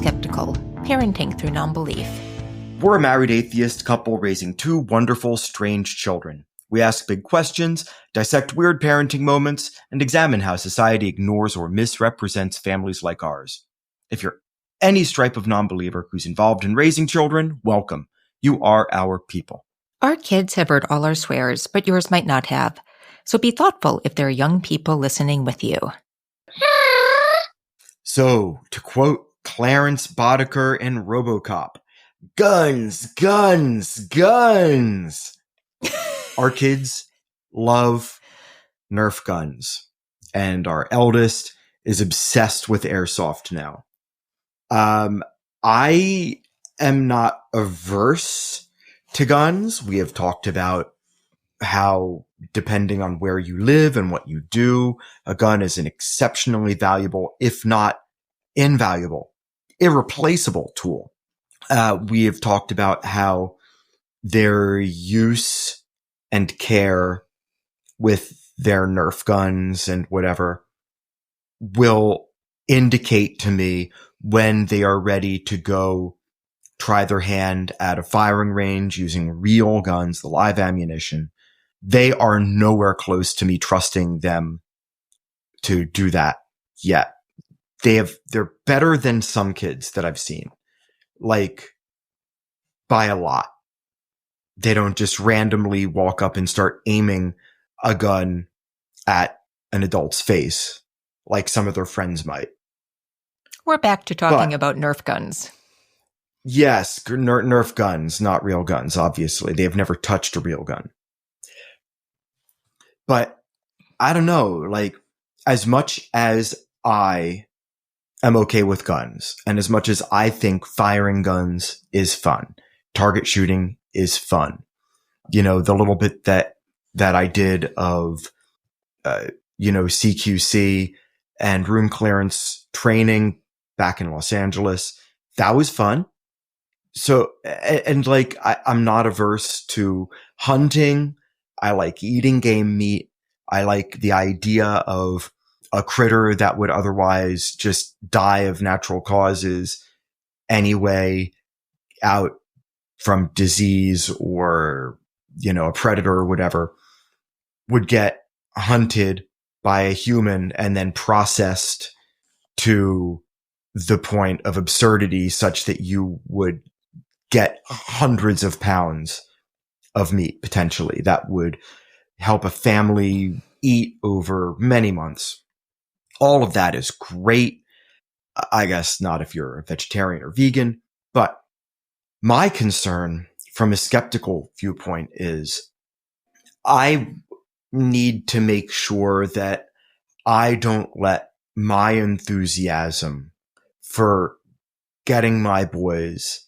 Skeptical, Parenting Through Nonbelief. We're a married atheist couple raising two wonderful, strange children. We ask big questions, dissect weird parenting moments, and examine how society ignores or misrepresents families like ours. If you're any stripe of non-believer who's involved in raising children, welcome. You are our people. Our kids have heard all our swears, but yours might not have. So be thoughtful if there are young people listening with you. So, to quote Clarence Boddicker in RoboCop, guns, guns, guns! Our kids love Nerf guns, and our eldest is obsessed with airsoft now. I am not averse to guns. We have talked about how, depending on where you live and what you do, a gun is an exceptionally valuable, if not invaluable, irreplaceable tool. We have talked about how their use and care with their Nerf guns and whatever will indicate to me when they are ready to go try their hand at a firing range using real guns, the live ammunition. They are nowhere close to me trusting them to do that yet. They're better than some kids that I've seen, like by a lot. They don't just randomly walk up and start aiming a gun at an adult's face like some of their friends might. We're back to talking about Nerf guns. Yes, Nerf guns, not real guns, obviously. They have never touched a real gun. But I don't know, like, as much as I am okay with guns, and as much as I think firing guns is fun, target shooting is fun. You know, the little bit that I did of, CQC and room clearance training back in Los Angeles, that was fun. So, and like, I'm not averse to hunting. I like eating game meat. I like the idea of a critter that would otherwise just die of natural causes anyway, out from disease or, a predator or whatever, would get hunted by a human and then processed to the point of absurdity such that you would get hundreds of pounds of meat potentially that would help a family eat over many months. All of that is great. I guess not if you're a vegetarian or vegan, but my concern from a skeptical viewpoint is I need to make sure that I don't let my enthusiasm for getting my boys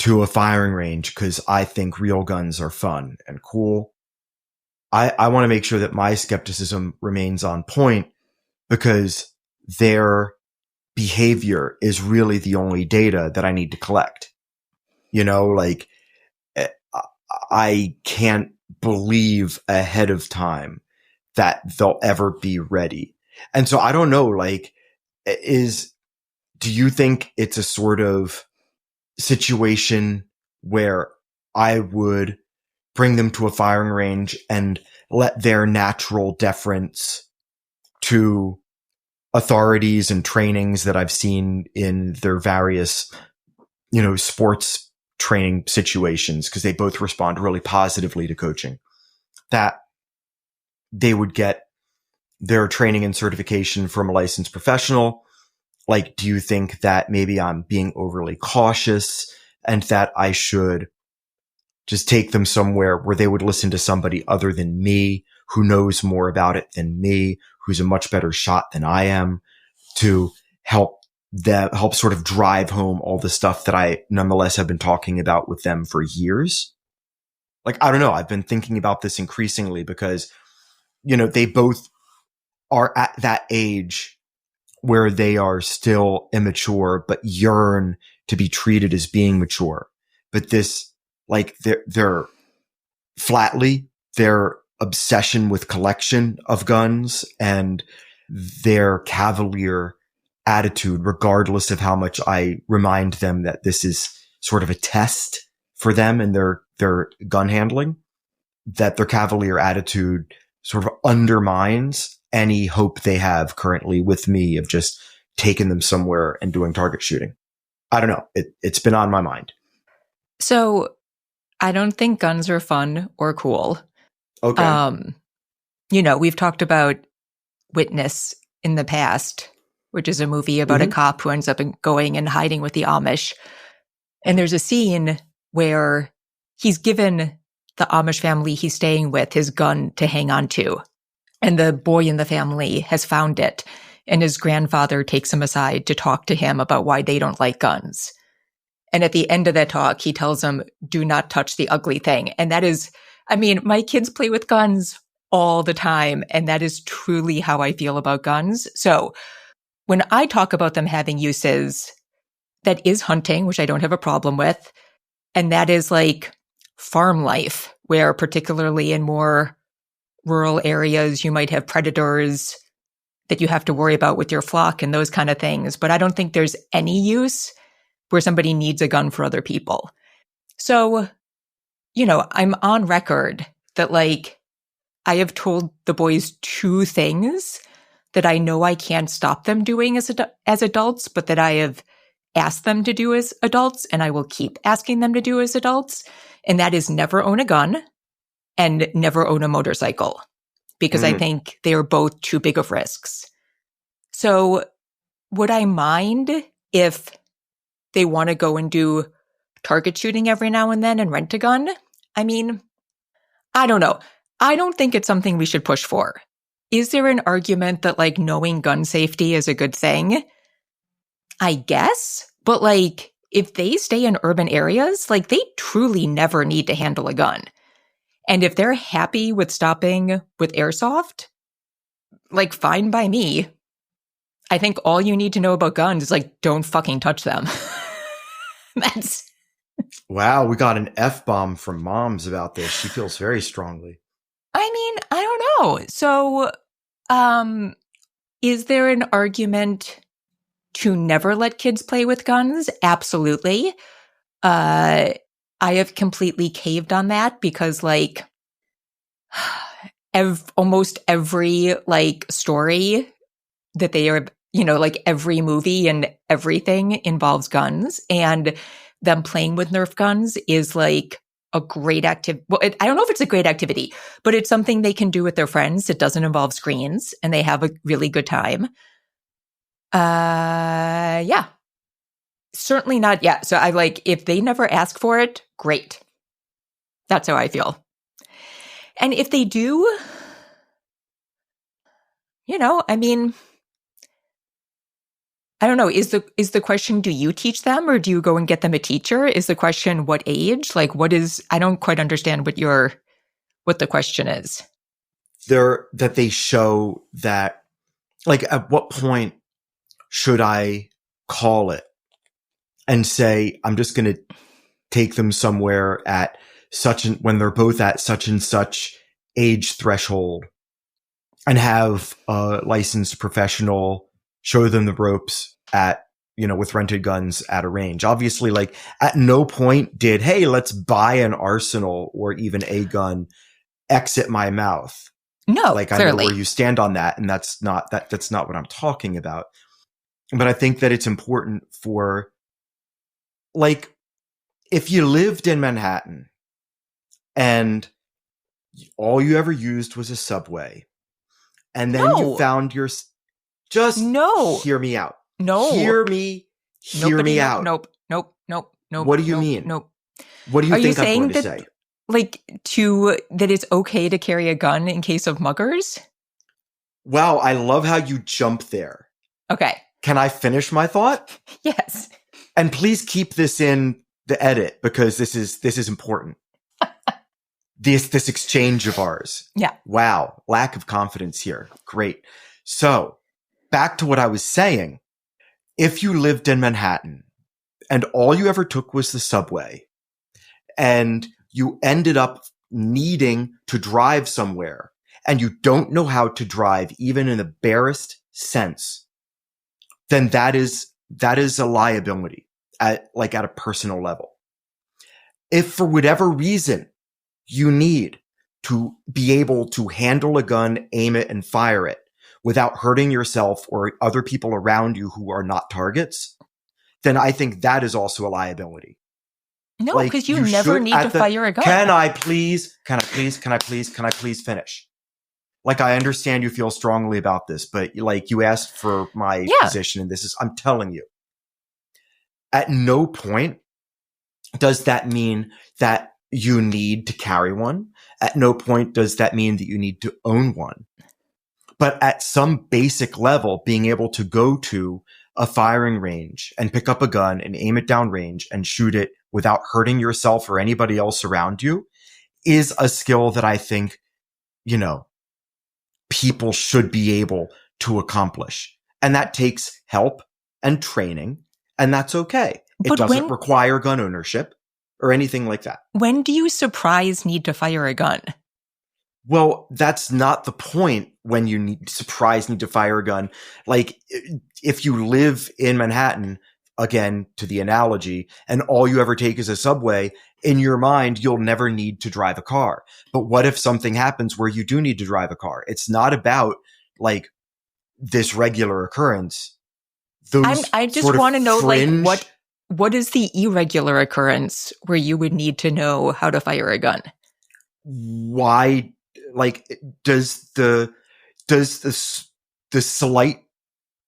to a firing range because I think real guns are fun and cool. I want to make sure that my skepticism remains on point because their behavior is really the only data that I need to collect. I can't believe ahead of time that they'll ever be ready. And so I don't know, do you think it's a sort of situation where I would bring them to a firing range and let their natural deference to authorities and trainings that I've seen in their various, sports training situations, because they both respond really positively to coaching, that they would get their training and certification from a licensed professional? Like, do you think that maybe I'm being overly cautious and that I should just take them somewhere where they would listen to somebody other than me, who knows more about it than me, who's a much better shot than I am, to help sort of drive home all the stuff that I nonetheless have been talking about with them for years? Like, I don't know. I've been thinking about this increasingly because, they both are at that age where they are still immature, but yearn to be treated as being mature. But this, their obsession with collection of guns and their cavalier attitude, regardless of how much I remind them that this is sort of a test for them and their gun handling, that their cavalier attitude sort of undermines any hope they have currently with me of just taking them somewhere and doing target shooting. I don't know. It's been on my mind. So I don't think guns are fun or cool. Okay. We've talked about Witness in the past, which is a movie about a cop who ends up going and hiding with the Amish. And there's a scene where he's given the Amish family he's staying with his gun to hang on to. And the boy in the family has found it. And his grandfather takes him aside to talk to him about why they don't like guns. And at the end of that talk, he tells him, do not touch the ugly thing. And that is, my kids play with guns all the time. And that is truly how I feel about guns. So when I talk about them having uses, that is hunting, which I don't have a problem with. And that is like farm life, where particularly in more rural areas, you might have predators that you have to worry about with your flock and those kind of things. But I don't think there's any use where somebody needs a gun for other people. So, I'm on record that I have told the boys 2 things that I know I can't stop them doing as adults, but that I have asked them to do as adults, and I will keep asking them to do as adults. And that is never own a gun and never own a motorcycle, because I think they are both too big of risks. So would I mind if they want to go and do target shooting every now and then and rent a gun? I don't know. I don't think it's something we should push for. Is there an argument that knowing gun safety is a good thing? I guess. But if they stay in urban areas, they truly never need to handle a gun. And if they're happy with stopping with airsoft, fine by me. I think all you need to know about guns is don't fucking touch them. That's... Wow, we got an F-bomb from Moms about this. She feels very strongly. I don't know. So, is there an argument to never let kids play with guns? Absolutely. I have completely caved on that because almost every story that they are, every movie and everything involves guns, and them playing with Nerf guns is a great activity. Well, I don't know if it's a great activity, but it's something they can do with their friends. It doesn't involve screens, and they have a really good time. Yeah. Certainly not. Yeah. So if they never ask for it, great. That's how I feel. And if they do, I don't know. Is the question, do you teach them or do you go and get them a teacher? Is the question what age? I don't quite understand what the question is. That they show that, at what point should I call it and say, I'm just going to take them somewhere at when they're both at such and such age threshold and have a licensed professional show them the ropes with rented guns at a range. Obviously, at no point did, hey, let's buy an arsenal or even a gun exit my mouth. No, I know where you stand on that, and that's not what I'm talking about. But I think that it's important for, if you lived in Manhattan and all you ever used was a subway, and then you found your... Just hear me out. No. Hear me out. Nope. What do you mean? Nope. What do you think I'm going to say? That it's okay to carry a gun in case of muggers? Wow, I love how you jump there. Okay. Can I finish my thought? Yes. And please keep this in the edit because this is important. This exchange of ours. Yeah. Wow, lack of confidence here. Great. So, back to what I was saying. If you lived in Manhattan and all you ever took was the subway and you ended up needing to drive somewhere and you don't know how to drive even in the barest sense, then that is a liability at a personal level. If for whatever reason you need to be able to handle a gun, aim it, and fire it without hurting yourself or other people around you who are not targets, then I think that is also a liability. No, because you never need to fire a gun. Can I please finish? Like, I understand you feel strongly about this, but like, you asked for my position, and I'm telling you, at no point does that mean that you need to carry one. At no point does that mean that you need to own one. But at some basic level, being able to go to a firing range and pick up a gun and aim it down range and shoot it without hurting yourself or anybody else around you is a skill that I think, people should be able to accomplish. And that takes help and training, and that's okay. It doesn't require gun ownership or anything like that. When do you need to fire a gun? Well, that's not the point when you need to fire a gun. Like, if you live in Manhattan, again, to the analogy, and all you ever take is a subway, in your mind, you'll never need to drive a car. But what if something happens where you do need to drive a car? It's not about like this regular occurrence. I just want to know, like, what is the irregular occurrence where you would need to know how to fire a gun? Why? Like, does the slight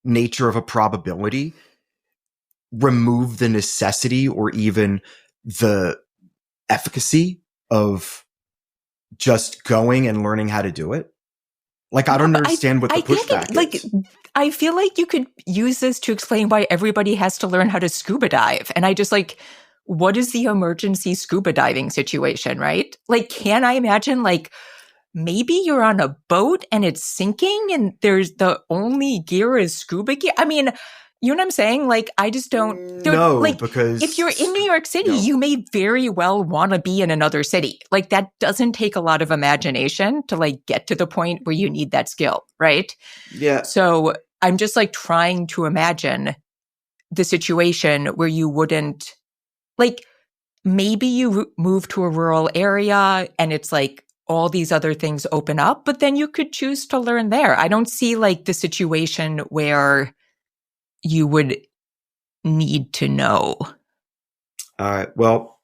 nature of a probability remove the necessity or even the efficacy of just going and learning how to do it? Like, I don't understand what the pushback is. I feel like you could use this to explain why everybody has to learn how to scuba dive. And I just what is the emergency scuba diving situation, right? Like, can I imagine, like, maybe you're on a boat and it's sinking and there's the only gear is scuba gear? I mean, you know what I'm saying? Like, I just don't. No, because if you're in New York City, you may very well want to be in another city. Like, that doesn't take a lot of imagination to like get to the point where you need that skill, right? Yeah. So I'm just like trying to imagine the situation where you wouldn't, like, maybe you move to a rural area and it's like all these other things open up, but then you could choose to learn there. I don't see like the situation where you would need to know. All right. Well,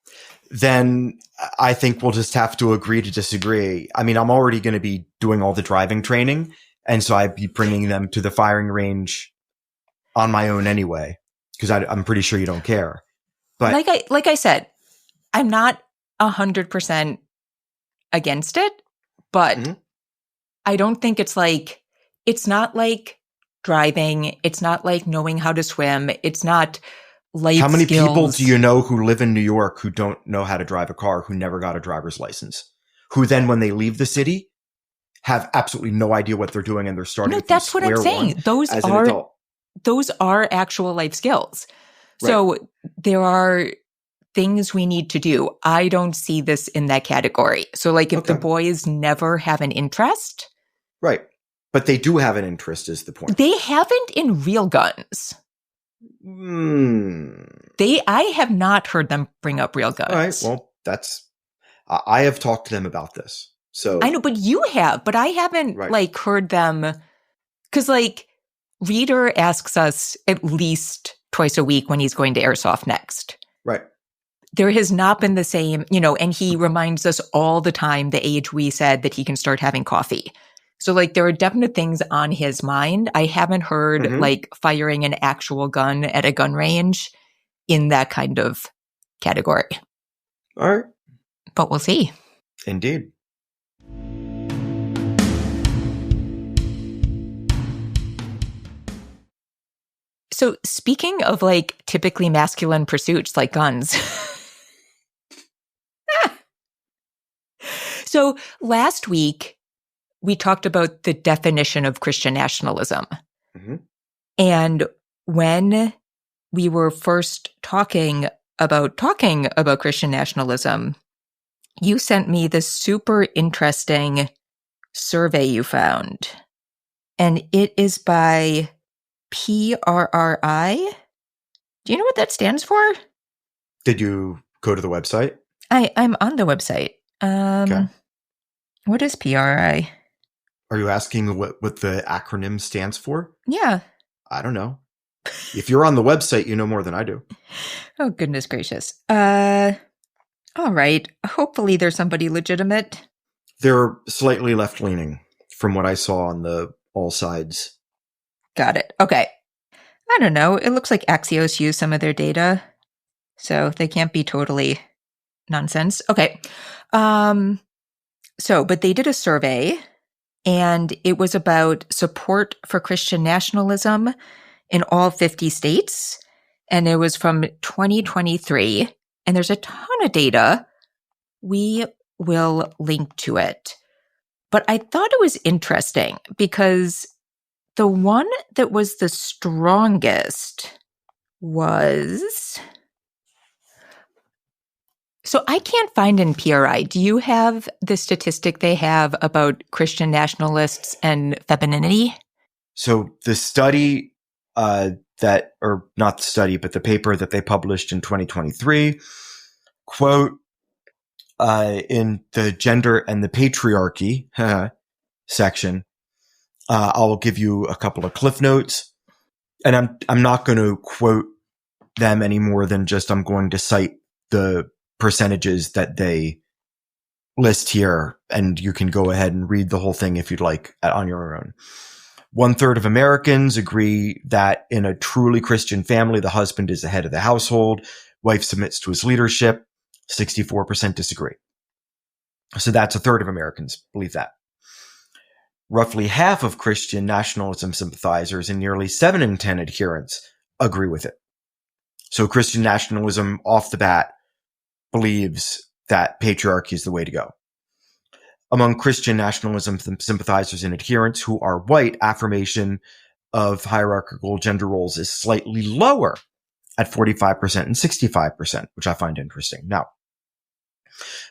then I think we'll just have to agree to disagree. I mean, I'm already going to be doing all the driving training, and so I'd be bringing them to the firing range on my own anyway, because I'm pretty sure you don't care. But like I said, I'm not 100% against it, but I don't think it's not like driving. It's not like knowing how to swim. It's not life How many skills. people do you know who live in New York who don't know how to drive a car, who never got a driver's license, who then when they leave the city have absolutely no idea what they're doing and they're starting No, that's what I'm saying. Those are actual life skills. Right. So there are things we need to do. I don't see this in that category. So like if the boys never have an interest. Right. But they do have an interest is the point. They haven't in real guns. I have not heard them bring up real guns. All right. Well, I have talked to them about this. So I know, but you have, but I haven't like heard them. Cause like Reader asks us at least twice a week when he's going to Airsoft next. Right. There has not been the same, and he reminds us all the time the age we said that he can start having coffee. So like there are definite things on his mind. I haven't heard like firing an actual gun at a gun range in that kind of category. All right. But we'll see. Indeed. So speaking of like typically masculine pursuits like guns. So last week we talked about the definition of Christian nationalism. And when we were first talking about Christian nationalism, you sent me this super interesting survey you found. And it is by PRRI. Do you know what that stands for? Did you go to the website? I'm on the website. Okay. What is PRRI? Are you asking what the acronym stands for? Yeah. I don't know. If you're on the website, you know more than I do. Oh, goodness gracious. All right. Hopefully there's somebody legitimate. They're slightly left-leaning from what I saw on the all sides. Got it. Okay. I don't know. It looks like Axios used some of their data, so they can't be totally nonsense. Okay. But they did a survey, and it was about support for Christian nationalism in all 50 states. And it was from 2023. And there's a ton of data. We will link to it. But I thought it was interesting because the one that was the strongest was... So I can't find in PRI. Do you have the statistic they have about Christian nationalists and femininity? So the study not the study, but the paper that they published in 2023, quote, in the gender and the patriarchy section, I'll give you a couple of cliff notes, and I'm not going to quote them any more than just I'm going to cite the percentages that they list here, and you can go ahead and read the whole thing if you'd like on your own. 1/3 of Americans agree that in a truly Christian family, the husband is the head of the household, wife submits to his leadership. 64% disagree. So that's 1/3 of Americans believe that. Roughly half of Christian nationalism sympathizers and nearly 7 in 10 adherents agree with it. So Christian nationalism off the bat believes that patriarchy is the way to go. Among Christian nationalism sympathizers and adherents who are white, affirmation of hierarchical gender roles is slightly lower at 45% and 65%, which I find interesting. Now,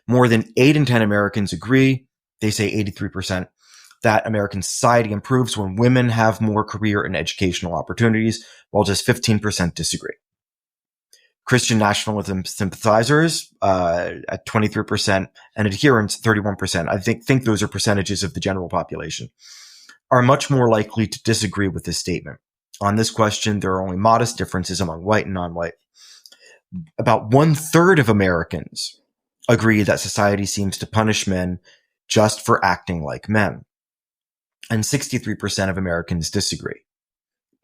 more than 8 in 10 Americans agree, they say 83%, that American society improves when women have more career and educational opportunities, while just 15% disagree. Christian nationalism sympathizers at 23% and adherents 31%. I think those are percentages of the general population, are much more likely to disagree with this statement. On this question, there are only modest differences among white and non-white. About 1/3 of Americans agree that society seems to punish men just for acting like men, and 63% of Americans disagree.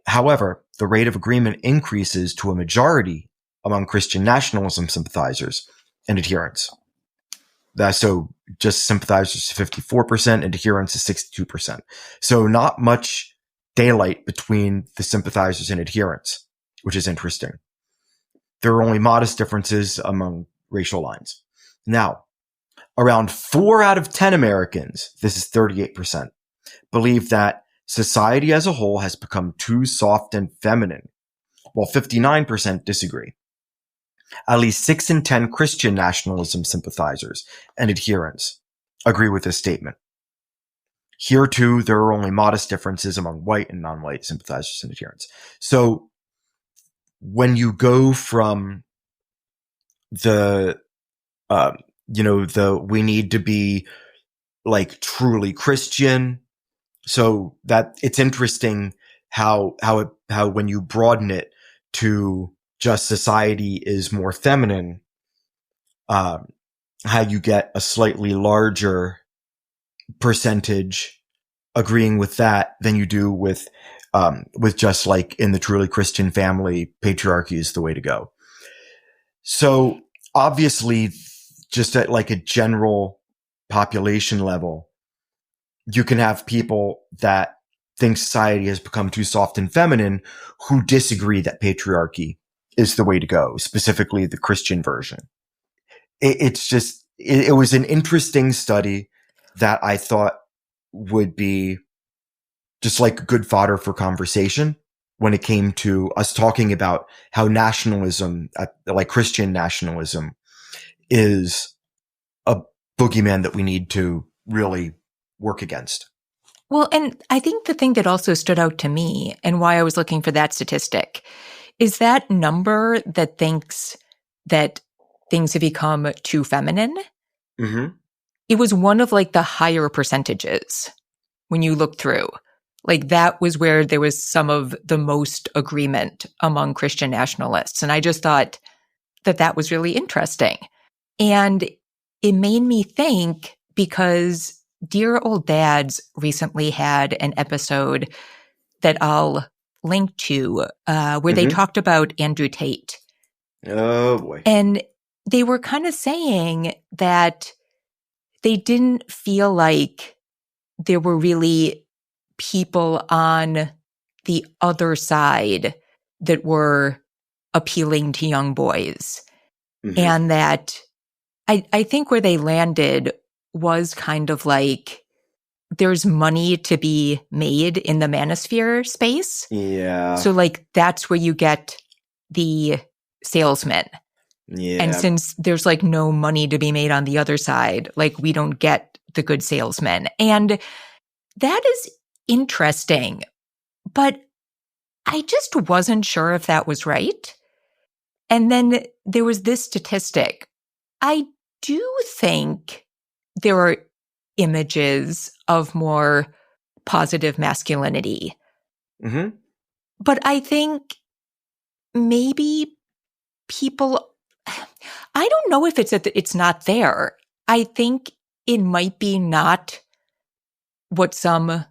However, the rate of agreement increases to a majority among Christian nationalism sympathizers and adherents. So just sympathizers is 54% and adherents is 62%. So not much daylight between the sympathizers and adherents, which is interesting. There are only modest differences among racial lines. Now, around 4 out of 10 Americans, this is 38%, believe that society as a whole has become too soft and feminine, while 59% disagree. At least 6 in 10 Christian nationalism sympathizers and adherents agree with this statement. Here, too, there are only modest differences among white and non-white sympathizers and adherents. So when you go from the we need to be like truly Christian, so that it's interesting how when you broaden it to just society is more feminine, how you get a slightly larger percentage agreeing with that than you do with just like in the truly Christian family, patriarchy is the way to go. So obviously, just at like a general population level, you can have people that think society has become too soft and feminine who disagree that patriarchy is the way to go, specifically the Christian version. It was an interesting study that I thought would be just like good fodder for conversation when it came to us talking about how nationalism, like Christian nationalism, is a boogeyman that we need to really work against. Well, and I think the thing that also stood out to me and why I was looking for that statistic is that number that thinks that things have become too feminine. Mm-hmm. It was one of like the higher percentages when you look through. Like that was where there was some of the most agreement among Christian nationalists. And I just thought that that was really interesting. And it made me think because Dear Old Dads recently had an episode that I'll link to where they talked about Andrew Tate. Oh, boy. And they were kind of saying that they didn't feel like there were really people on the other side that were appealing to young boys. Mm-hmm. And that I think where they landed was kind of like there's money to be made in the manosphere space. Yeah. So like that's where you get the salesmen. Yeah. And since there's like no money to be made on the other side, like we don't get the good salesmen. And that is interesting, but I just wasn't sure if that was right. And then there was this statistic. I do think there are images of more positive masculinity. Mm-hmm. But I think maybe people, I don't know if it's that it's not there. I think it might be not what some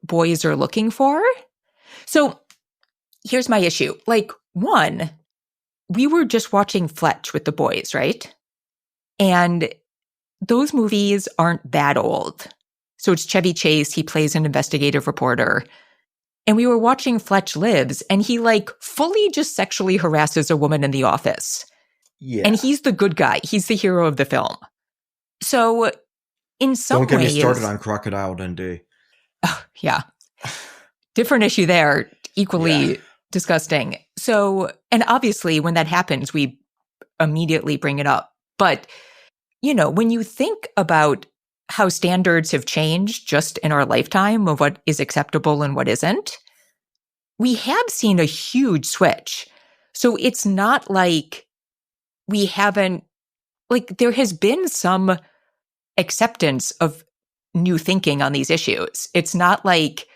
boys are looking for. So here's my issue. Like, one, we were just watching Fletch with the boys, right? And those movies aren't that old. So it's Chevy Chase. He plays an investigative reporter. And we were watching Fletch Lives, and he like fully just sexually harasses a woman in the office. Yeah. And he's the good guy. He's the hero of the film. So in some ways... Don't get me started on Crocodile Dundee. Oh, yeah. Different issue there. Equally disgusting. So, and obviously when that happens, we immediately bring it up. But, you know, when you think about how standards have changed just in our lifetime of what is acceptable and what isn't, we have seen a huge switch. So it's not like we haven't, like there has been some acceptance of new thinking on these issues. It's not like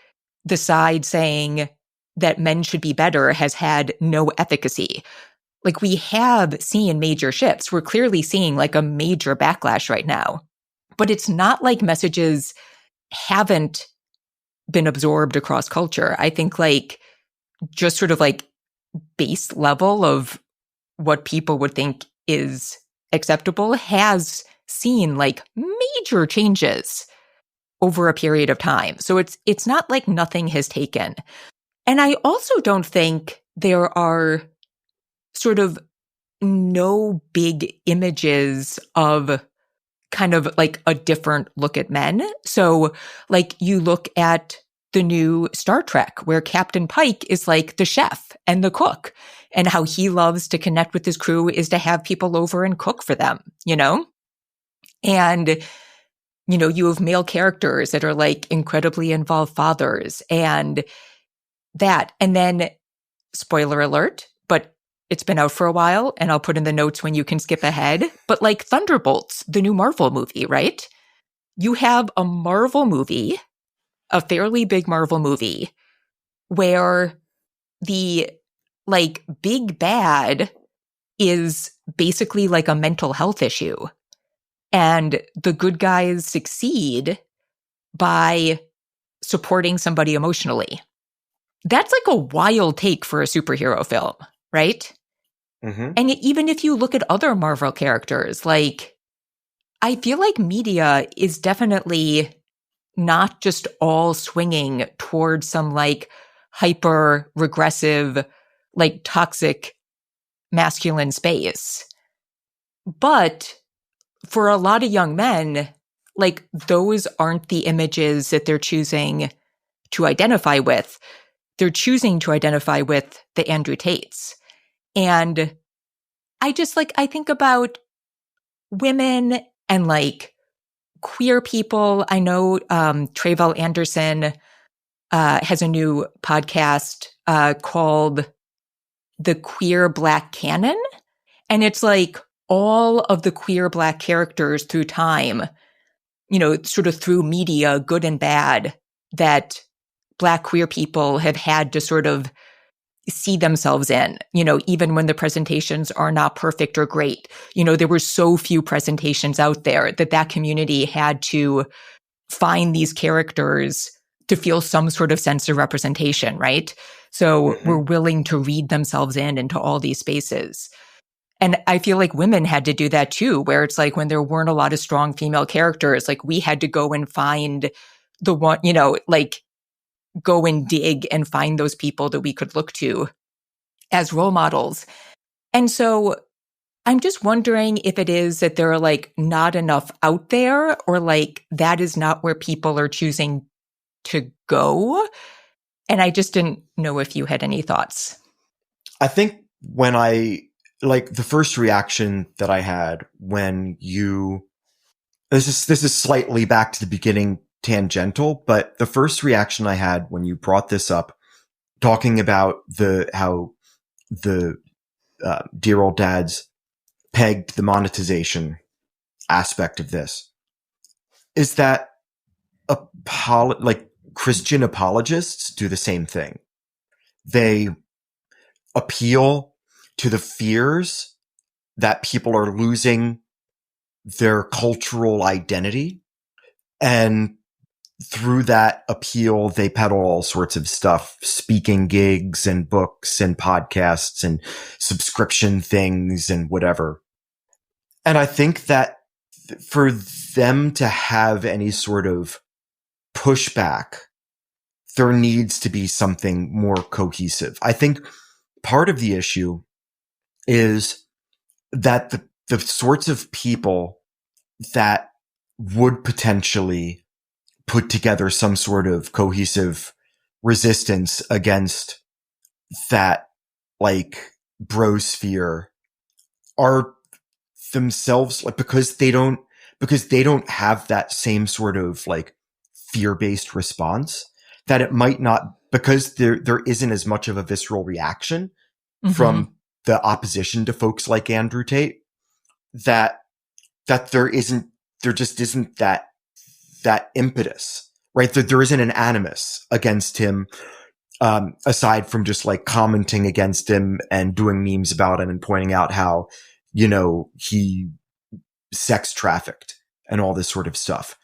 the side saying that men should be better has had no efficacy. Like we have seen major shifts. We're clearly seeing like a major backlash right now. But it's not like messages haven't been absorbed across culture. I think like just sort of like base level of what people would think is acceptable has seen like major changes over a period of time. So it's not like nothing has taken. And I also don't think there are sort of no big images of kind of like a different look at men. So like you look at the new Star Trek where Captain Pike is like the chef and the cook, and how he loves to connect with his crew is to have people over and cook for them, you know? And, you know, you have male characters that are like incredibly involved fathers and that. And then, spoiler alert, but it's been out for a while, and I'll put in the notes when you can skip ahead. But like Thunderbolts, the new Marvel movie, right? You have a Marvel movie, a fairly big Marvel movie, where the like big bad is basically like a mental health issue. And the good guys succeed by supporting somebody emotionally. That's like a wild take for a superhero film, right? Mm-hmm. And even if you look at other Marvel characters, like, I feel like media is definitely not just all swinging towards some like hyper regressive, like toxic masculine space. But for a lot of young men, like those aren't the images that they're choosing to identify with. They're choosing to identify with the Andrew Tates. And I just like, I think about women and like queer people. I know Trevel Anderson has a new podcast called The Queer Black Canon. And it's like all of the queer Black characters through time, sort of through media, good and bad, that Black queer people have had to sort of see themselves in, even when the presentations are not perfect or great. There were so few presentations out there that community had to find these characters to feel some sort of sense of representation, right? So we're willing to read themselves into all these spaces. And I feel like women had to do that too, where it's like when there weren't a lot of strong female characters, like we had to go and find the one, like go and dig and find those people that we could look to as role models. And so I'm just wondering if it is that there are like not enough out there, or like that is not where people are choosing to go. And I just didn't know if you had any thoughts. I think when the first reaction that I had when this is slightly back to the beginning tangential, but the first reaction I had when you brought this up, talking about how the Dear Old Dads pegged the monetization aspect of this, is that Christian apologists do the same thing. They appeal to the fears that people are losing their cultural identity, and through that appeal, they peddle all sorts of stuff, speaking gigs and books and podcasts and subscription things and whatever. And I think that for them to have any sort of pushback, there needs to be something more cohesive. I think part of the issue is that the sorts of people that would potentially put together some sort of cohesive resistance against that, like, brosphere are themselves, like, because they don't have that same sort of like fear-based response, that it might not, because there isn't as much of a visceral reaction from the opposition to folks like Andrew Tate, that there just isn't that impetus, right? That there isn't an animus against him, aside from just like commenting against him and doing memes about him and pointing out how, he sex trafficked and all this sort of stuff.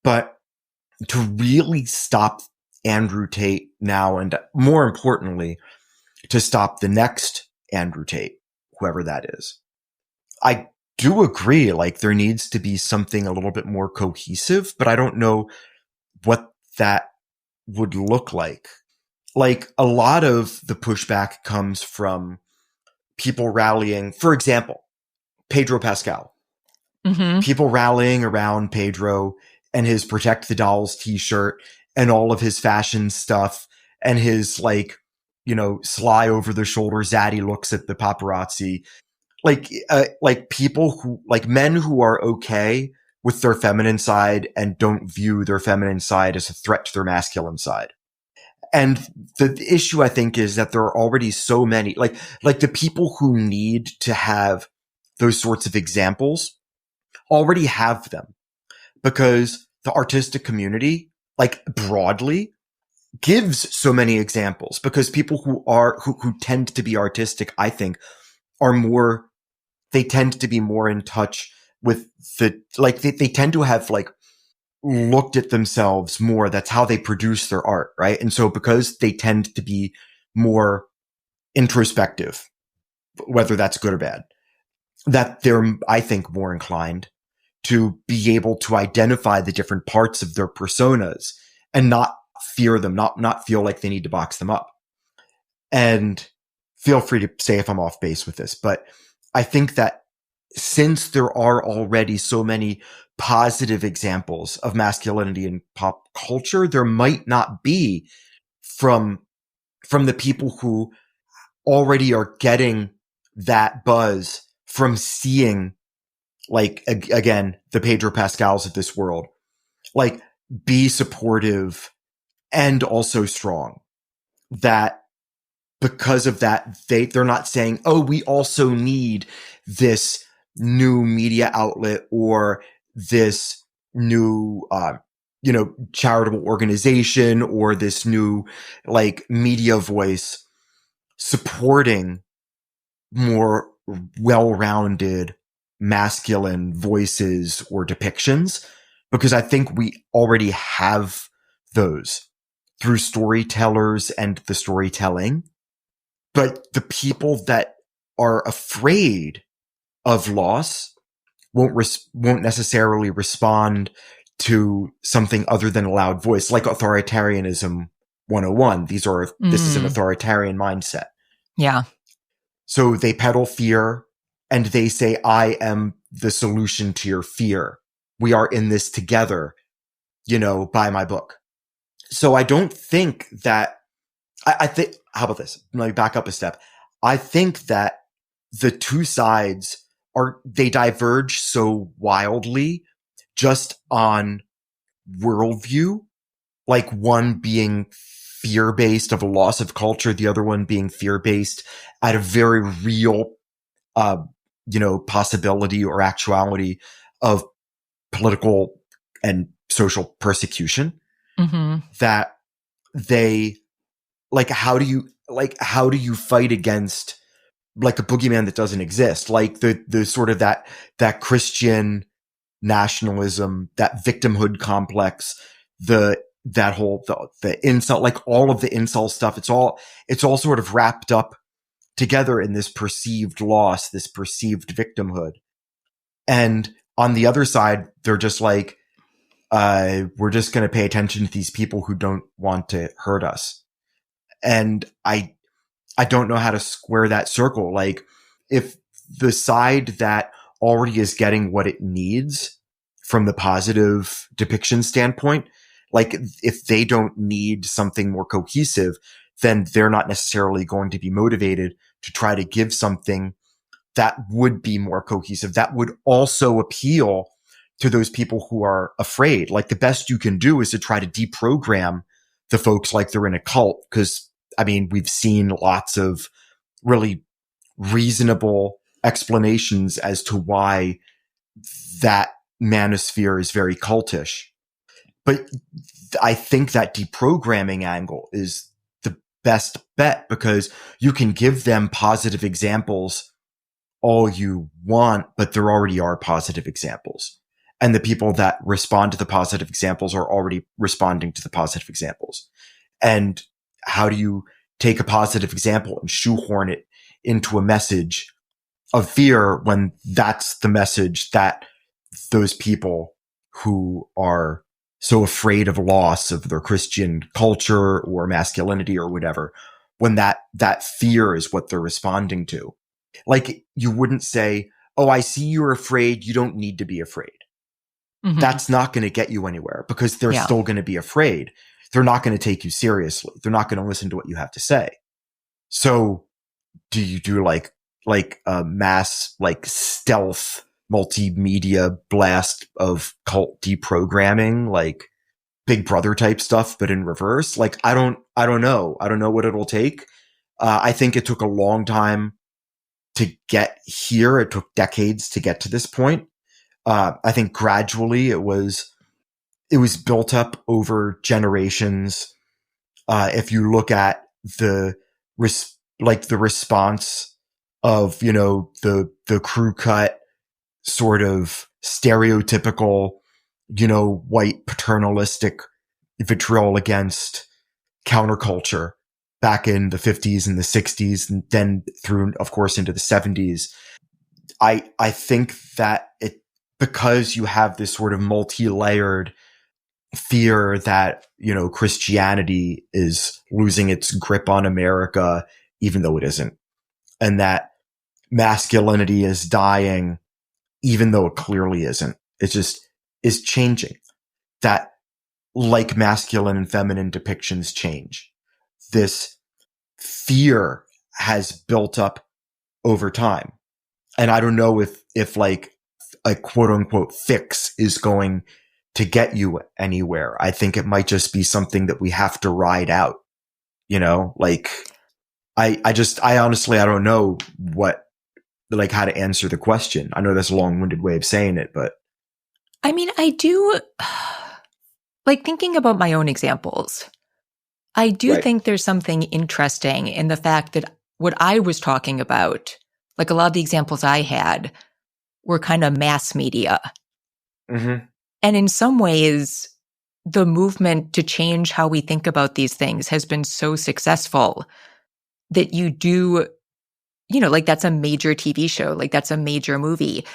But to really stop Andrew Tate now, and more importantly, to stop the next Andrew Tate, whoever that is, I do agree, like, there needs to be something a little bit more cohesive, but I don't know what that would look like. Like, a lot of the pushback comes from people rallying, for example, Pedro Pascal. People rallying around Pedro and his Protect the Dolls t-shirt and all of his fashion stuff and his, like, sly over the shoulder zaddy looks at the paparazzi. Like people who, like, men who are okay with their feminine side and don't view their feminine side as a threat to their masculine side. And the issue, I think, is that there are already so many, like the people who need to have those sorts of examples already have them, because the artistic community, like, broadly gives so many examples, because people who tend to be artistic, I think, they tend to be more in touch with they tend to have, like, looked at themselves more. That's how they produce their art, right? And so because they tend to be more introspective, whether that's good or bad, that they're, I think, more inclined to be able to identify the different parts of their personas and not fear them, not feel like they need to box them up. And feel free to say if I'm off base with this, but I think that since there are already so many positive examples of masculinity in pop culture, there might not be from the people who already are getting that buzz from seeing like, again, the Pedro Pascals of this world, like, be supportive and also strong. That because of that, they're not saying, oh, we also need this new media outlet or this new, charitable organization or this new, like, media voice supporting more well-rounded masculine voices or depictions, because I think we already have those through storytellers and the storytelling. But the people that are afraid of loss won't necessarily respond to something other than a loud voice, like authoritarianism 101. This is an authoritarian mindset. Yeah. So they peddle fear and they say, I am the solution to your fear. We are in this together, buy my book. So I don't think that, I think, how about this? Let me back up a step. I think that the two sides they diverge so wildly just on worldview, like one being fear-based of a loss of culture, the other one being fear-based at a very real, possibility or actuality of political and social persecution. Mm-hmm. That they, like, how do you fight against, like, a boogeyman that doesn't exist? Like the sort of that Christian nationalism, that victimhood complex, the incel, like all of the incel stuff. It's all sort of wrapped up together in this perceived loss, this perceived victimhood. And on the other side, they're just like, we're just going to pay attention to these people who don't want to hurt us. And I don't know how to square that circle. Like, if the side that already is getting what it needs from the positive depiction standpoint, like, if they don't need something more cohesive, then they're not necessarily going to be motivated to try to give something that would be more cohesive, that would also appeal to those people who are afraid. Like, the best you can do is to try to deprogram the folks like they're in a cult. Cause I mean, we've seen lots of really reasonable explanations as to why that manosphere is very cultish. But I think that deprogramming angle is the best bet, because you can give them positive examples all you want, but there already are positive examples. And the people that respond to the positive examples are already responding to the positive examples. And how do you take a positive example and shoehorn it into a message of fear when that's the message that those people who are so afraid of loss of their Christian culture or masculinity or whatever, when that fear is what they're responding to? Like, you wouldn't say, oh, I see you're afraid. You don't need to be afraid. Mm-hmm. That's not going to get you anywhere, because they're still going to be afraid. They're not going to take you seriously. They're not going to listen to what you have to say. So do you do like a mass, like, stealth multimedia blast of cult deprogramming, like Big Brother type stuff, but in reverse? Like, I don't know. I don't know what it'll take. I think it took a long time to get here. It took decades to get to this point. I think gradually it was built up over generations. If you look at the response of, the crew cut sort of stereotypical, white paternalistic vitriol against counterculture back in the 50s and the 60s, and then through, of course, into the 70s. I think that because you have this sort of multi-layered fear that, Christianity is losing its grip on America, even though it isn't, and that masculinity is dying, even though it clearly isn't. It just is changing. That, like masculine and feminine depictions change, this fear has built up over time. And I don't know if like a quote unquote fix is going to get you anywhere. I think it might just be something that we have to ride out, you know, like I honestly, I don't know how to answer the question. I know that's a long-winded way of saying it, but I mean, I do like thinking about my own examples. I do think there's something interesting in the fact that what I was talking about, like a lot of the examples I had, were kind of mass media. Mm-hmm. And in some ways, the movement to change how we think about these things has been so successful that you do, you know, like that's a major TV show, like that's a major movie.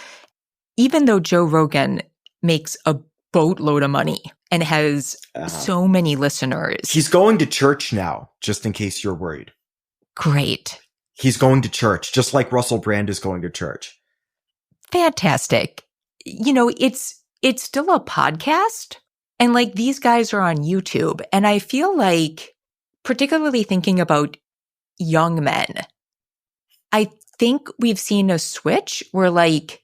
Even though Joe Rogan makes a boatload of money and has so many listeners. He's going to church now, just in case you're worried. Great. He's going to church, just like Russell Brand is going to church. Fantastic. You know, it's still a podcast, and like these guys are on YouTube. And I feel like, particularly thinking about young men, I think we've seen a switch where like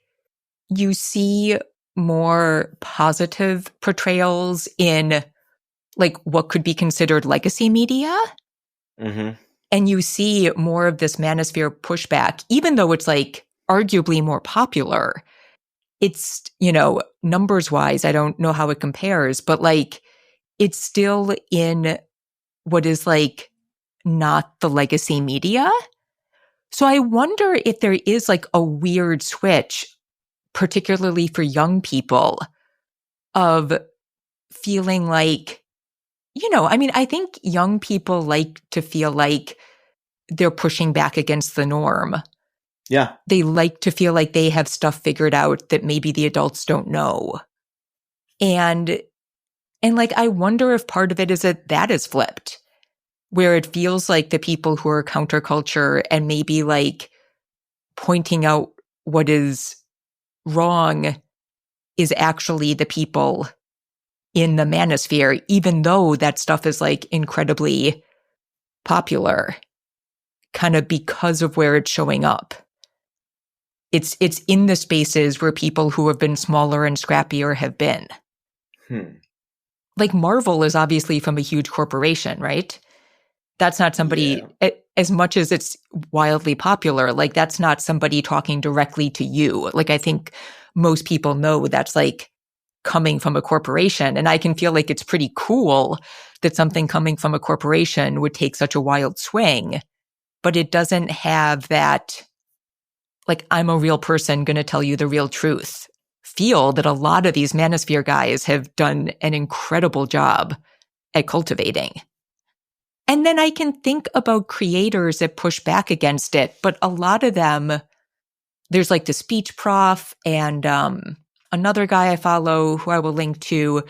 you see more positive portrayals in like what could be considered legacy media. Mm-hmm. And you see more of this manosphere pushback, even though it's like arguably more popular. It's, you know, numbers wise, I don't know how it compares, but like it's still in what is like not the legacy media. So I wonder if there is like a weird switch, particularly for young people, of feeling like, you know, I mean, I think young people like to feel like they're pushing back against the norm. Yeah. They like to feel like they have stuff figured out that maybe the adults don't know. And like, I wonder if part of it is that is flipped, where it feels like the people who are counterculture and maybe like pointing out what is wrong is actually the people in the manosphere, even though that stuff is like incredibly popular, kind of because of where it's showing up. It's in the spaces where people who have been smaller and scrappier have been. Like Marvel is obviously from a huge corporation, right? That's not somebody, as much as it's wildly popular, like that's not somebody talking directly to you. Like I think most people know that's like coming from a corporation. And I can feel like it's pretty cool that something coming from a corporation would take such a wild swing, but it doesn't have that, like, I'm a real person going to tell you the real truth, feel that a lot of these manosphere guys have done an incredible job at cultivating. And then I can think about creators that push back against it, but a lot of them, there's like the speech prof and another guy I follow who I will link to,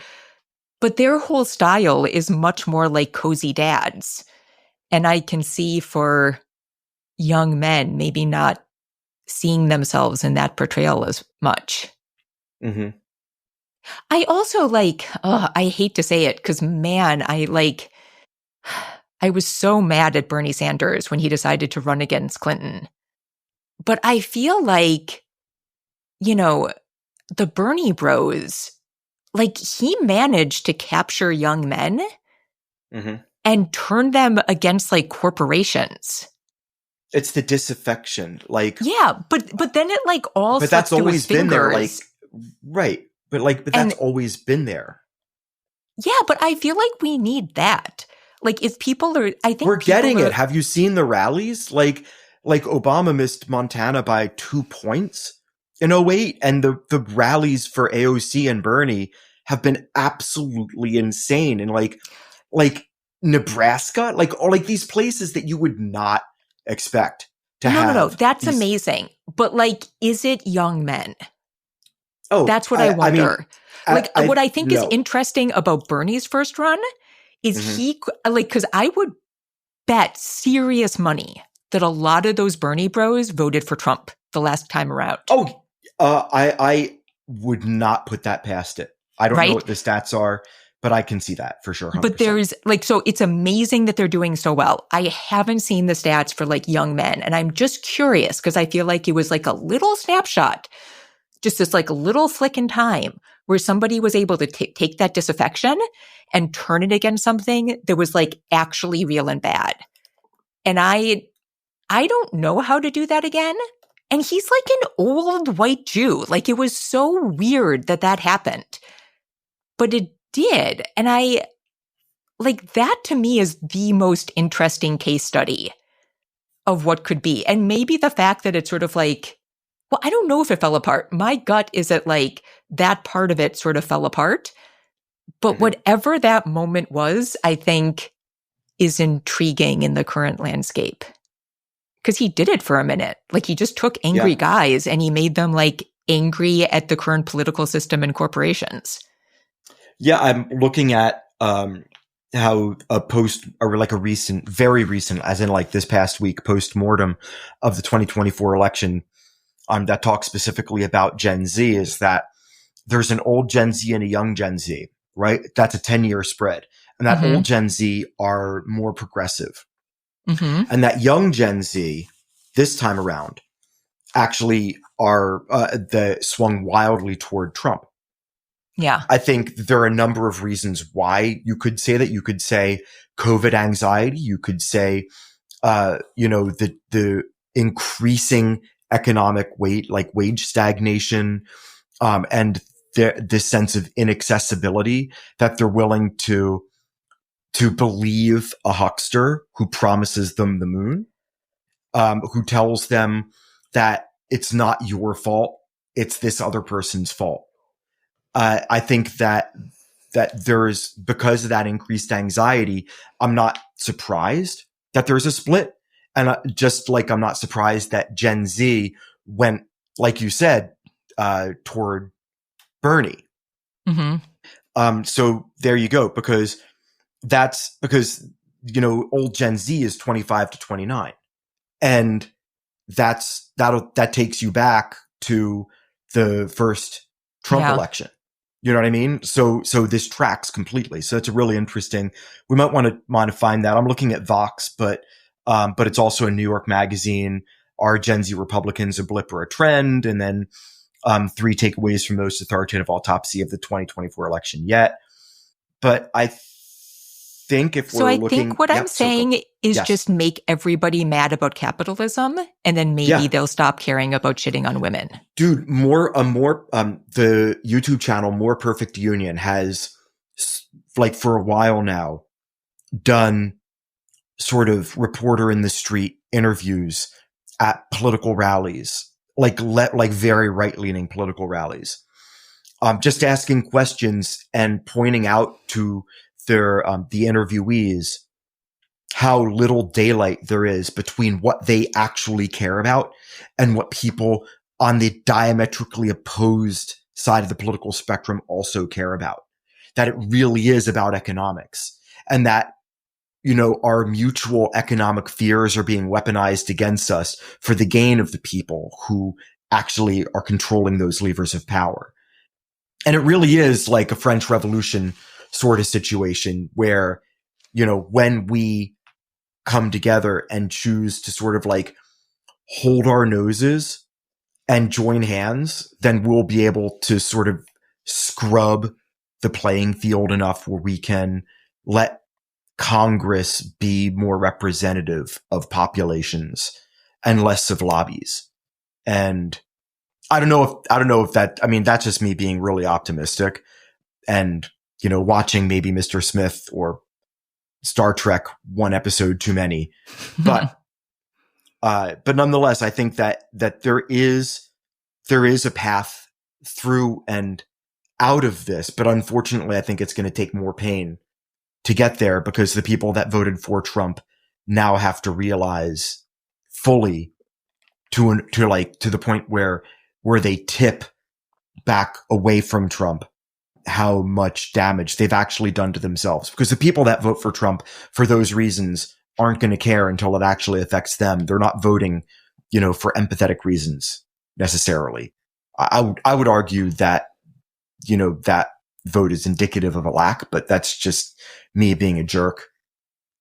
but their whole style is much more like cozy dads. And I can see for young men maybe not seeing themselves in that portrayal as much. Mm-hmm. I also like, I hate to say it because man, I was so mad at Bernie Sanders when he decided to run against Clinton. But I feel like, you know, the Bernie bros, like he managed to capture young men and turn them against like corporations. It's the disaffection, like but then it like all. But that's always been there, like right. But that's always been there. Yeah, but I feel like we need that. Like if people are, I think we're getting it. Have you seen the rallies? Like Obama missed Montana by 2 points in 2008, and the rallies for AOC and Bernie have been absolutely insane. And like Nebraska, like these places that you would not expect to have. No. That's amazing. But like, is it young men? Oh, that's what I wonder. What I think is interesting about Bernie's first run is he like, because I would bet serious money that a lot of those Bernie bros voted for Trump the last time around. Oh, I would not put that past it. I don't know what the stats are, but I can see that for sure. 100%. But there's like, so it's amazing that they're doing so well. I haven't seen the stats for like young men, and I'm just curious because I feel like it was like a little snapshot. just this like little flick in time where somebody was able to take that disaffection and turn it against something that was like actually real and bad. And I don't know how to do that again. And he's like an old white Jew. Like, it was so weird that happened. But it did. And that to me is the most interesting case study of what could be. And maybe the fact that it's sort of like, well, I don't know if it fell apart. My gut is that like that part of it sort of fell apart. But whatever that moment was, I think is intriguing in the current landscape. Because he did it for a minute. Like, he just took angry guys and he made them like angry at the current political system and corporations. Yeah, I'm looking at how a recent, very recent, as in like this past week, post-mortem of the 2024 election that talks specifically about Gen Z, is that there's an old Gen Z and a young Gen Z, right? That's a 10-year spread. And that old Gen Z are more progressive. And that young Gen Z, this time around, actually are swung wildly toward Trump. Yeah. I think there are a number of reasons why you could say that. You could say COVID anxiety. You could say, the increasing economic wage stagnation, and this sense of inaccessibility that they're willing to believe a huckster who promises them the moon, who tells them that it's not your fault, it's this other person's fault. I think that there's, because of that increased anxiety, I'm not surprised that there's a split. And just like I'm not surprised that Gen Z went, like you said, toward Bernie. So there you go, because old Gen Z is 25 to 29. And that takes you back to the first Trump election. You know what I mean? So this tracks completely. So it's a really interesting, we might want to find that. I'm looking at Vox, but it's also a New York Magazine. Are Gen Z Republicans a blip or a trend? And then 3 takeaways from most authoritative autopsy of the 2024 election yet. But I think if we're looking... So I think what I'm saying is just make everybody mad about capitalism, and then maybe they'll stop caring about shitting on women. Dude, the YouTube channel More Perfect Union has, like, for a while now, done sort of reporter in the street interviews at political rallies, like very right-leaning political rallies, just asking questions and pointing out to the interviewees how little daylight there is between what they actually care about and what people on the diametrically opposed side of the political spectrum also care about. That it really is about economics, and that, our mutual economic fears are being weaponized against us for the gain of the people who actually are controlling those levers of power. And it really is like a French Revolution sort of situation where, when we come together and choose to sort of like hold our noses and join hands, then we'll be able to sort of scrub the playing field enough where we can let Congress be more representative of populations and less of lobbies. And I don't know if that, I mean, that's just me being really optimistic and, watching maybe Mr. Smith or Star Trek one episode too many, but nonetheless, I think that there is a path through and out of this, but unfortunately, I think it's going to take more pain to get there, because the people that voted for Trump now have to realize fully to the point where they tip back away from Trump, how much damage they've actually done to themselves. Because the people that vote for Trump for those reasons aren't going to care until it actually affects them. They're not voting, for empathetic reasons necessarily. I would argue that, that vote is indicative of a lack, but that's just me being a jerk.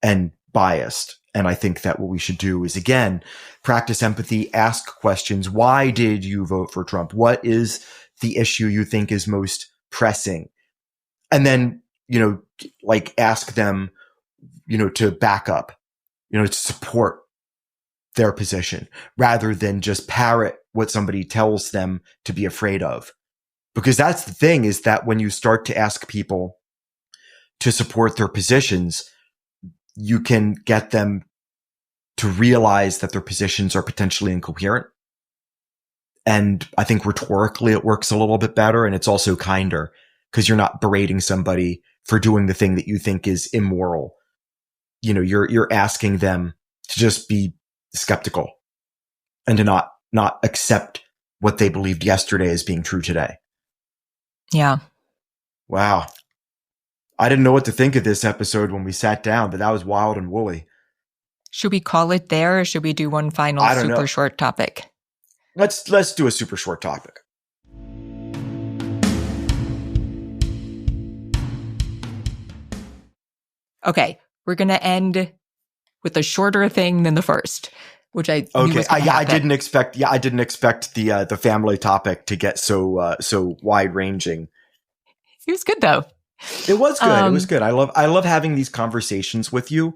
And biased. And I think that what we should do is, again, practice empathy, ask questions. Why did you vote for Trump? What is the issue you think is most pressing? And then, like ask them, to back up, to support their position rather than just parrot what somebody tells them to be afraid of. Because that's the thing, is that when you start to ask people to support their positions, you can get them to realize that their positions are potentially incoherent. And I think rhetorically it works a little bit better, and it's also kinder because you're not berating somebody for doing the thing that you think is immoral. You're asking them to just be skeptical and to not accept what they believed yesterday as being true today. Yeah. Wow. I didn't know what to think of this episode when we sat down, but that was wild and woolly. Should we call it there, or should we do one final super short topic? Let's do a super short topic. Okay, we're going to end with a shorter thing than the first, which I knew was gonna happen. I didn't expect the family topic to get so wide ranging. It was good though. It was good. It was good. I love having these conversations with you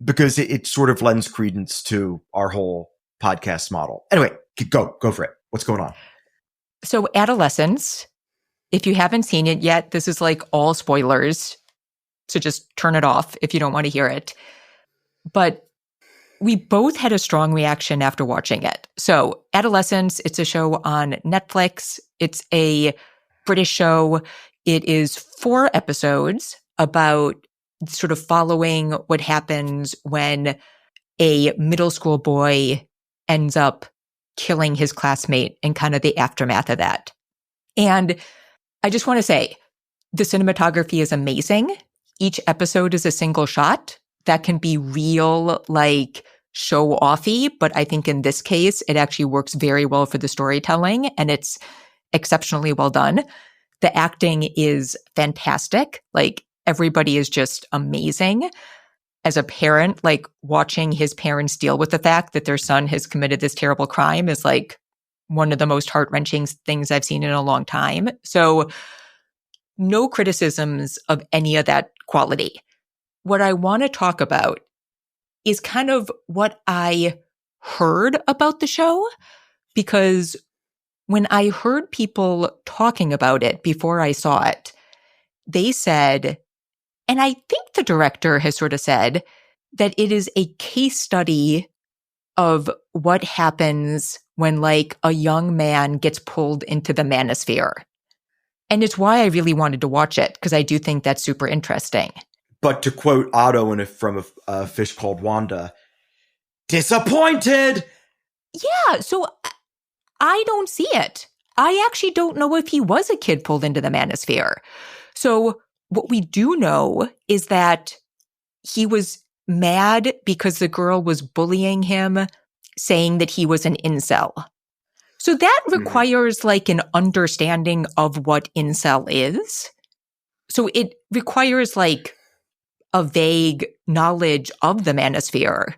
because it sort of lends credence to our whole podcast model. Anyway, go for it. What's going on? So Adolescence, if you haven't seen it yet, this is like all spoilers. So just turn it off if you don't want to hear it. But we both had a strong reaction after watching it. So Adolescence, it's a show on Netflix. It's a British show. It is 4 episodes about sort of following what happens when a middle school boy ends up killing his classmate and kind of the aftermath of that. And I just want to say, the cinematography is amazing. Each episode is a single shot that can be real, like show-offy, but I think in this case, it actually works very well for the storytelling, and it's exceptionally well done. The acting is fantastic. Like, everybody is just amazing. As a parent, like, watching his parents deal with the fact that their son has committed this terrible crime is like one of the most heart-wrenching things I've seen in a long time. So no criticisms of any of that quality. What I want to talk about is kind of what I heard about the show, because when I heard people talking about it before I saw it, they said, and I think the director has sort of said, that it is a case study of what happens when like a young man gets pulled into the manosphere. And it's why I really wanted to watch it, because I do think that's super interesting. But to quote Otto from a Fish Called Wanda, disappointed! Yeah, so I don't see it. I actually don't know if he was a kid pulled into the manosphere. So what we do know is that he was mad because the girl was bullying him, saying that he was an incel. So that requires like an understanding of what incel is. So it requires like a vague knowledge of the manosphere.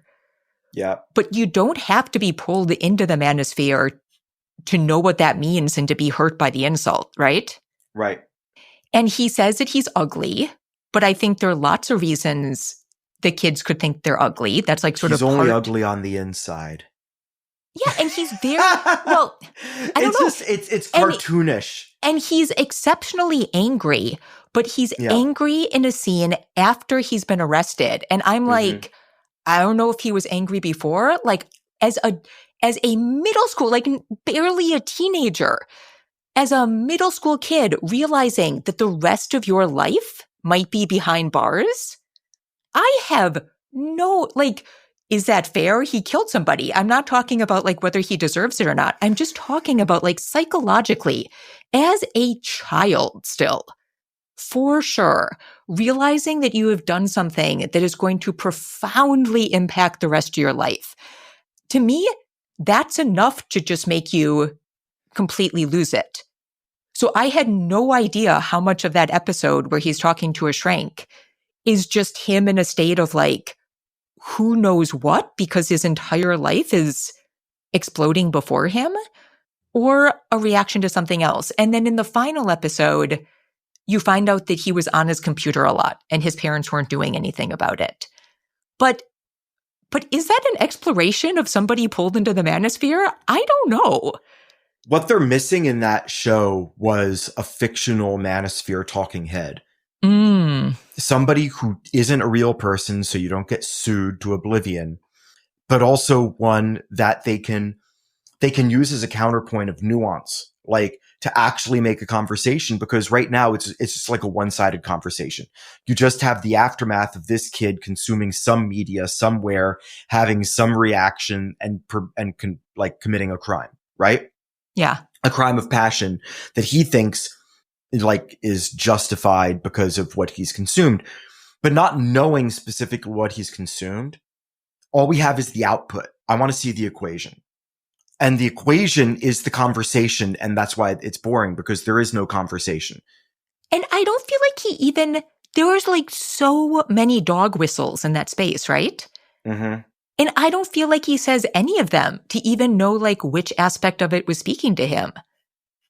Yeah. But you don't have to be pulled into the manosphere to know what that means and to be hurt by the insult, right? Right. And he says that he's ugly, but I think there are lots of reasons that kids could think they're ugly. That's like sort of He's only ugly on the inside. Yeah, and he's very, well, I don't know. It's cartoonish. And he's exceptionally angry, but he's angry in a scene after he's been arrested. And I'm like, I don't know if he was angry before, like as a middle school, like barely a teenager, as a middle school kid, realizing that the rest of your life might be behind bars. I have no, like, is that fair? He killed somebody. I'm not talking about like whether he deserves it or not. I'm just talking about like psychologically, as a child still, for sure, realizing that you have done something that is going to profoundly impact the rest of your life. To me, that's enough to just make you completely lose it. So I had no idea how much of that episode where he's talking to a shrink is just him in a state of like who knows what because his entire life is exploding before him, or a reaction to something else. And then in the final episode, you find out that he was on his computer a lot and his parents weren't doing anything about it. But is that an exploration of somebody pulled into the manosphere? I don't know. What they're missing in that show was a fictional manosphere talking head. Somebody who isn't a real person, so you don't get sued to oblivion, but also one that they can use as a counterpoint of nuance, like to actually make a conversation, because right now it's just like a one-sided conversation. You just have the aftermath of this kid consuming some media somewhere, having some reaction and committing a crime, right? Yeah. A crime of passion that he thinks like is justified because of what he's consumed, but not knowing specifically what he's consumed. All we have is the output. I want to see the equation. And the equation is the conversation, and that's why it's boring, because there is no conversation. And I don't feel like there was like so many dog whistles in that space, right? Mm-hmm. And I don't feel like he says any of them to even know like which aspect of it was speaking to him.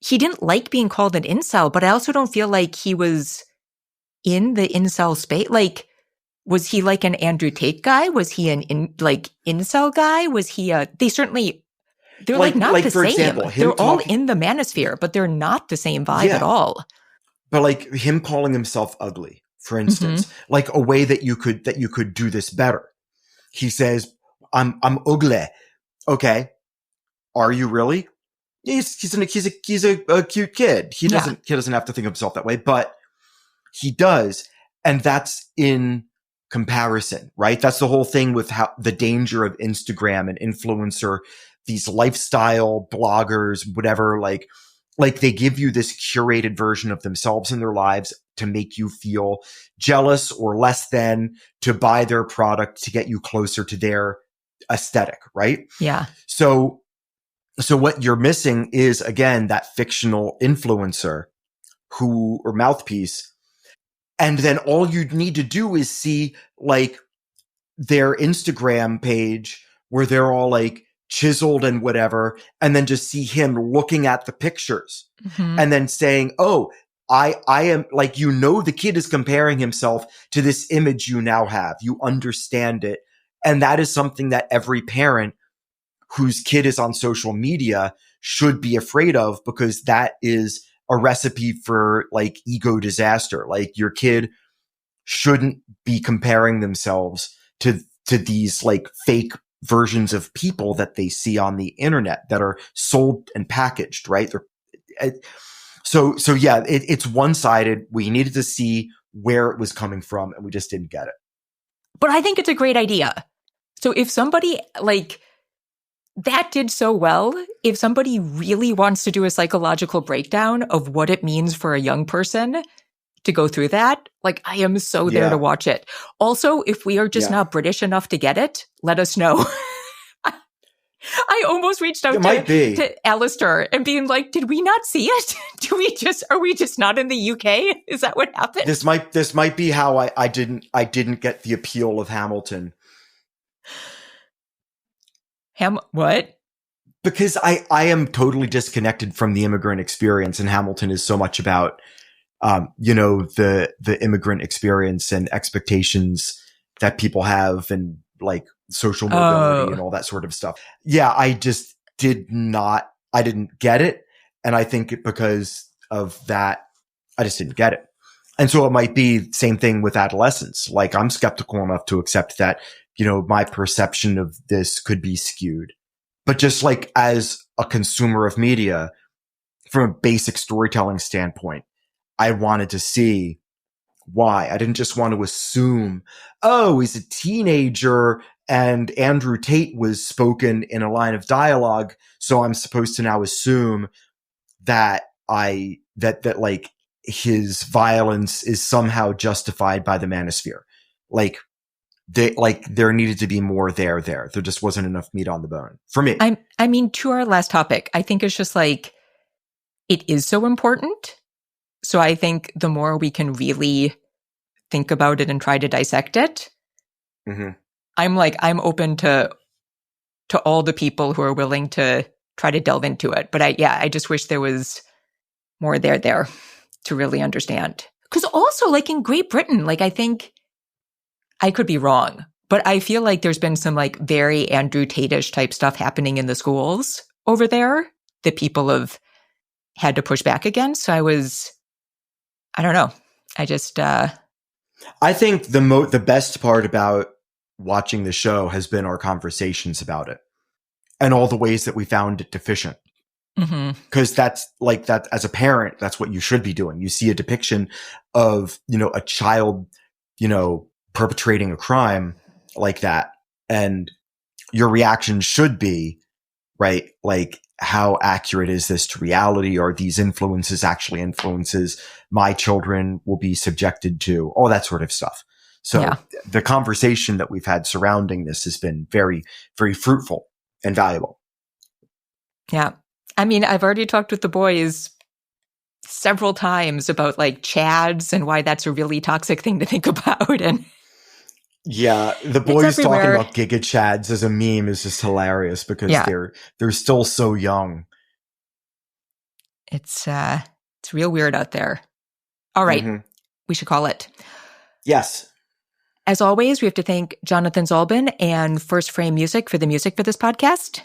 He didn't like being called an incel, but I also don't feel like he was in the incel space. Like, was he like an Andrew Tate guy? Was he an incel guy? Was he they're like not the same. Example, they're all in the manosphere, but they're not the same vibe at all. But like him calling himself ugly, for instance, like a way that you could do this better. He says, I'm ugly. Okay. Are you really? He's a cute kid. He doesn't have to think of himself that way, but he does. And that's in comparison, right? That's the whole thing with how the danger of Instagram and influencer, these lifestyle bloggers, whatever, like they give you this curated version of themselves and their lives to make you feel jealous or less than, to buy their product to get you closer to their aesthetic, right? Yeah. So what you're missing is, again, that fictional influencer or mouthpiece. And then all you need to do is see like their Instagram page where they're all like chiseled and whatever, and then just see him looking at the pictures and then saying, oh, I am like, the kid is comparing himself to this image you now have. You understand it. And that is something that every parent whose kid is on social media should be afraid of, because that is a recipe for like ego disaster. Like your kid shouldn't be comparing themselves to these like fake versions of people that they see on the internet that are sold and packaged, right? So yeah, it's one-sided. We needed to see where it was coming from, and we just didn't get it. But I think it's a great idea. So if somebody like that did so well, if somebody really wants to do a psychological breakdown of what it means for a young person to go through that, like I am so there to watch it. Also, if we are just not British enough to get it, let us know. I almost reached out to Alistair and being like, did we not see it? Are we just not in the UK? Is that what happened? This might be how I didn't get the appeal of Hamilton. What? Because I am totally disconnected from the immigrant experience, and Hamilton is so much about, the immigrant experience and expectations that people have, and like social mobility and all that sort of stuff. Yeah, I just I didn't get it. And I think because of that, I just didn't get it. And so it might be the same thing with Adolescence. Like I'm skeptical enough to accept that, my perception of this could be skewed. But just like as a consumer of media, from a basic storytelling standpoint, I wanted to see why. I didn't just want to assume, oh, he's a teenager and Andrew Tate was spoken in a line of dialogue, so I'm supposed to now assume that that like his violence is somehow justified by the manosphere. There needed to be more there. There just wasn't enough meat on the bone for me. I mean, to our last topic, I think it's just like, it is so important. So I think the more we can really think about it and try to dissect it, I'm open to all the people who are willing to try to delve into it. But I just wish there was more there to really understand. Because also, like in Great Britain, like I think I could be wrong, but I feel like there's been some like very Andrew Tate-ish type stuff happening in the schools over there that people have had to push back against. So I don't know. I just, I think the best part about watching the show has been our conversations about it and all the ways that we found it deficient. Because that's like that as a parent, that's what you should be doing. You see a depiction of, a child, perpetrating a crime like that. And your reaction should be, right? Like, how accurate is this to reality? Are these influences actually influences my children will be subjected to? All that sort of stuff. So the conversation that we've had surrounding this has been very, very fruitful and valuable. Yeah. I mean, I've already talked with the boys several times about like chads and why that's a really toxic thing to think about. And yeah, the boys talking about Giga Chads as a meme is just hilarious because they're still so young. It's real weird out there. All right, we should call it. Yes. As always, we have to thank Jonathan Zalbin and First Frame Music for the music for this podcast.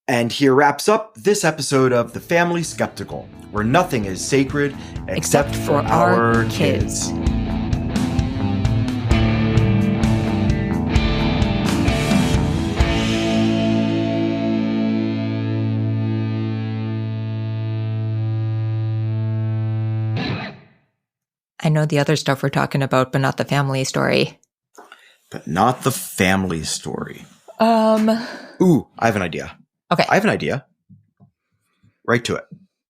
And here wraps up this episode of The Family Skeptical, where nothing is sacred except for our kids. I know the other stuff we're talking about, but not the family story. But not the family story. Ooh, I have an idea. Okay. I have an idea. Right to it.